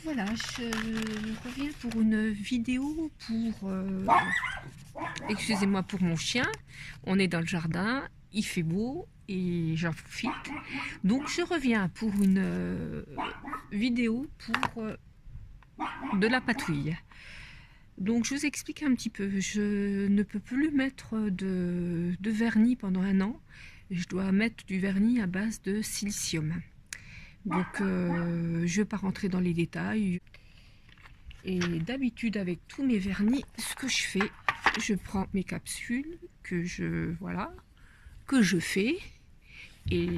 voilà, je reviens pour une vidéo pour, excusez-moi, pour mon chien. On est dans le jardin, il fait beau et j'en profite. Donc je reviens pour une vidéo pour de la patouille. Donc je vous explique un petit peu. Je ne peux plus mettre de vernis pendant un an. Je dois mettre du vernis à base de silicium. Donc je ne vais pas rentrer dans les détails. Et d'habitude avec tous mes vernis, ce que je fais, je prends mes capsules que je fais et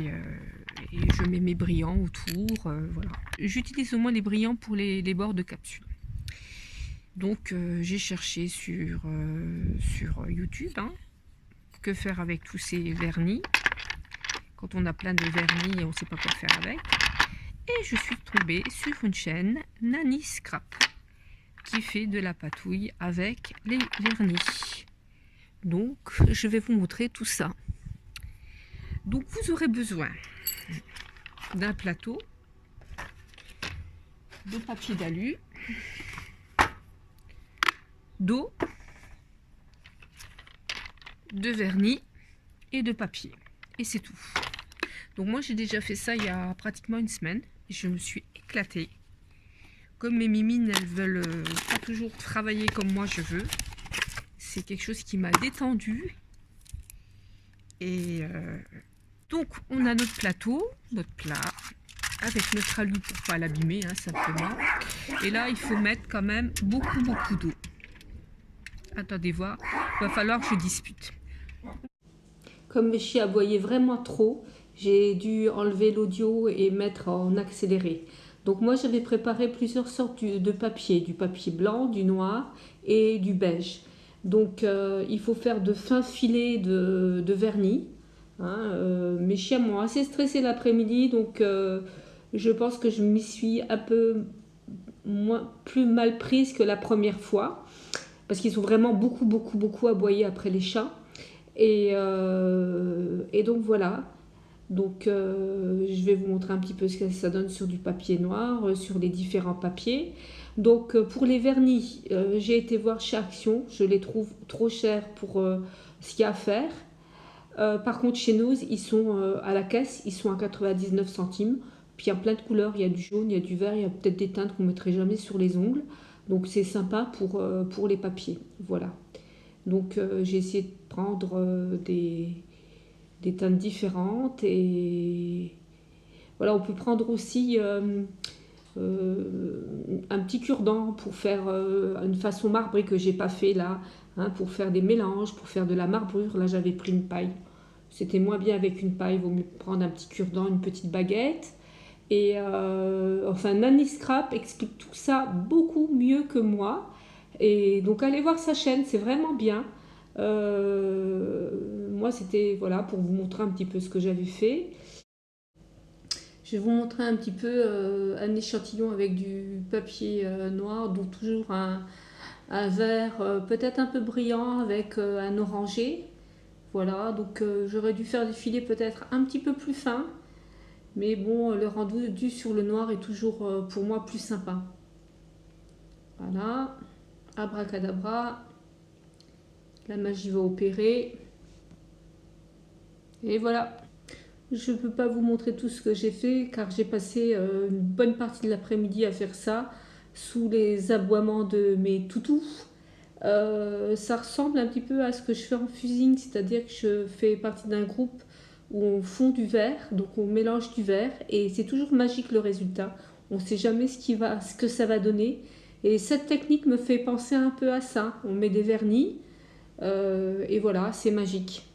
je mets mes brillants autour. Voilà. J'utilise au moins les brillants pour les bords de capsules. Donc j'ai cherché sur YouTube que faire avec tous ces vernis quand on a plein de vernis et on ne sait pas quoi faire avec. Et je suis tombée sur une chaîne Nanny Scrap qui fait de la patouille avec les vernis. Donc je vais vous montrer tout ça. Donc vous aurez besoin d'un plateau, de papier d'alu, d'eau, de vernis et de papier. Et c'est tout. Donc moi j'ai déjà fait ça il y a pratiquement une semaine et je me suis éclatée. Comme mes mimines, elles veulent pas toujours travailler comme moi je veux, c'est quelque chose qui m'a détendue. Et donc on a notre plateau, notre plat, avec notre alu pour pas l'abîmer simplement. Et là il faut mettre quand même beaucoup d'eau. Attendez voir, il va falloir que je dispute. Comme mes chiens aboyaient vraiment trop, j'ai dû enlever l'audio et mettre en accéléré. Donc moi j'avais préparé plusieurs sortes de papier, du papier blanc, du noir et du beige. Donc il faut faire de fins filets de vernis. Mes chiens m'ont assez stressé l'après-midi, donc je pense que je m'y suis un peu plus mal prise que la première fois. Parce qu'ils ont vraiment beaucoup aboyé après les chats. Et donc voilà. Donc je vais vous montrer un petit peu ce que ça donne sur du papier noir, sur les différents papiers. Donc pour les vernis, j'ai été voir chez Action. Je les trouve trop chers pour ce qu'il y a à faire. Par contre chez nous, ils sont à la caisse, ils sont à 99 centimes. Puis il y a plein de couleurs, il y a du jaune, il y a du vert, il y a peut-être des teintes qu'on ne mettrait jamais sur les ongles. Donc c'est sympa pour les papiers. Voilà. Donc j'ai essayé de prendre des teintes différentes. Et voilà, on peut prendre aussi un petit cure-dent pour faire une façon marbrée que j'ai pas fait là. Pour faire des mélanges, pour faire de la marbrure. Là j'avais pris une paille. C'était moins bien avec une paille, il vaut mieux prendre un petit cure-dent, une petite baguette. Et enfin, Nanny Scrap explique tout ça beaucoup mieux que moi. Et donc, allez voir sa chaîne, c'est vraiment bien. Moi, c'était voilà, pour vous montrer un petit peu ce que j'avais fait. Je vais vous montrer un petit peu un échantillon avec du papier noir, donc toujours un vert peut-être un peu brillant avec un orangé. Voilà, donc j'aurais dû faire des filets peut-être un petit peu plus fins. Mais bon, le rendu sur le noir est toujours pour moi plus sympa. Voilà, abracadabra, la magie va opérer. Et voilà, je ne peux pas vous montrer tout ce que j'ai fait car j'ai passé une bonne partie de l'après-midi à faire ça sous les aboiements de mes toutous. Ça ressemble un petit peu à ce que je fais en fusing, c'est-à-dire que je fais partie d'un groupe où on fond du verre, donc on mélange du verre et c'est toujours magique le résultat. On ne sait jamais ce que ça va donner. Et cette technique me fait penser un peu à ça. On met des vernis et voilà, c'est magique.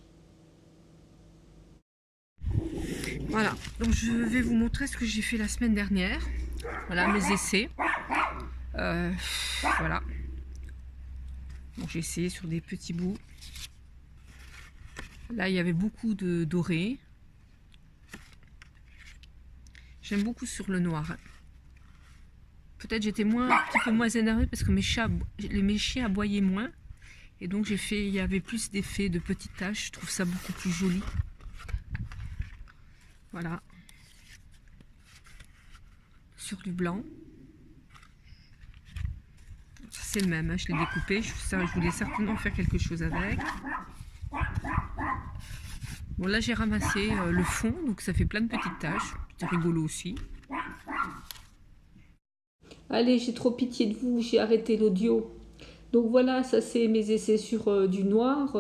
Voilà, donc je vais vous montrer ce que j'ai fait la semaine dernière. Voilà mes essais. Voilà. Bon, j'ai essayé sur des petits bouts. Là, il y avait beaucoup de doré. J'aime beaucoup sur le noir. Peut-être j'étais un petit peu moins énervée parce que mes chiens aboyaient moins. Et donc il y avait plus d'effets de petites taches. Je trouve ça beaucoup plus joli. Voilà. Sur du blanc. c'est le même, hein, je l'ai découpé, je voulais certainement faire quelque chose avec. Bon là j'ai ramassé le fond, donc ça fait plein de petites taches, c'est rigolo aussi. Allez, j'ai trop pitié de vous, j'ai arrêté l'audio. Donc voilà, ça c'est mes essais sur du noir,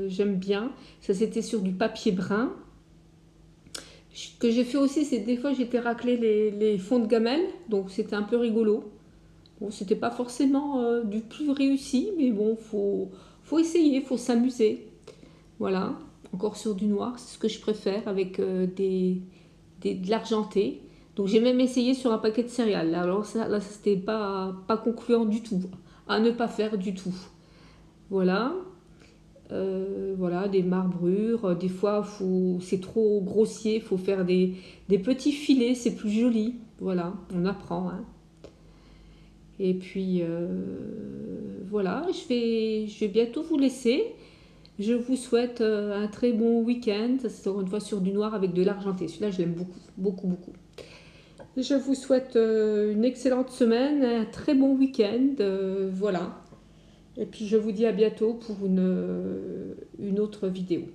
j'aime bien. Ça c'était sur du papier brun. Ce que j'ai fait aussi, c'est des fois j'étais raclé les fonds de gamelle, donc c'était un peu rigolo. Bon, c'était pas forcément du plus réussi, mais bon, faut essayer, faut s'amuser. Voilà, encore sur du noir, c'est ce que je préfère avec de l'argenté. Donc j'ai même essayé sur un paquet de céréales. Alors ça, là, c'était pas concluant du tout, à ne pas faire du tout. Voilà. Voilà, des marbrures. Des fois, c'est trop grossier, il faut faire des petits filets, c'est plus joli. Voilà, on apprend. Hein. Et puis, voilà, je vais bientôt vous laisser. Je vous souhaite un très bon week-end. C'est encore une fois sur du noir avec de l'argenté. Celui-là, je l'aime beaucoup, beaucoup, beaucoup. Je vous souhaite une excellente semaine, un très bon week-end. Voilà. Et puis je vous dis à bientôt pour une autre vidéo.